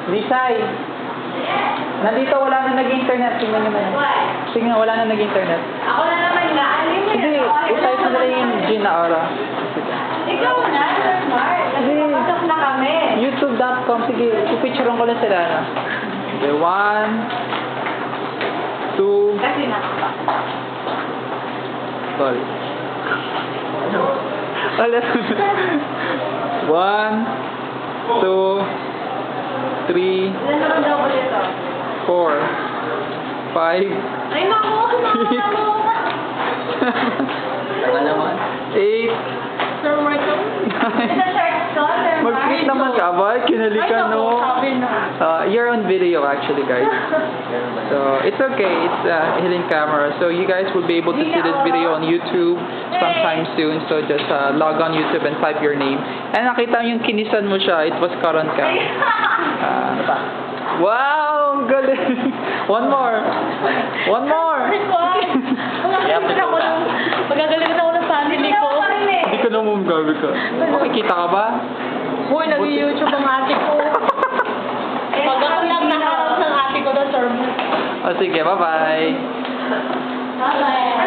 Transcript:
Lisay. Nandito wala na nag-internet. Tingnan nyo na. Tingnan, wala na nag-internet. Ako na naman nga. Alim mo Sige, i-type mo na yung Gina Aura. Ikaw na, smart. Kasi papasok na kami. YouTube.com. Sige, ipicturean ko lang sila. No? Okay, 1, 2, Kasi nakapa. sorry. Alam. 1, 2, 3, Ilan naman daw ko dito? 4, 5, Ay, naku! Tagal naman. 8, Sir Marco? Isa short ko, Sir Marco. mag-tweet naman ka ba? Kinalikan, no? Sabi no. You're on video actually, guys. So, it's okay. It's hidden camera. So, you guys will be able to see this video on YouTube sometime soon. So, just log on YouTube and type your name. And nakita yung kinisan mo siya. It was Karan Cam. Wow! Ang galing! One more! One more! Magagaling na ako ng family ko. Hindi ka naman gabi ka. Makikita ka ba? Uy, nag-YouTube ang ate ko. Pag ako lang nakarap ng ate ko na serve. O sige, bye-bye! Bye-bye.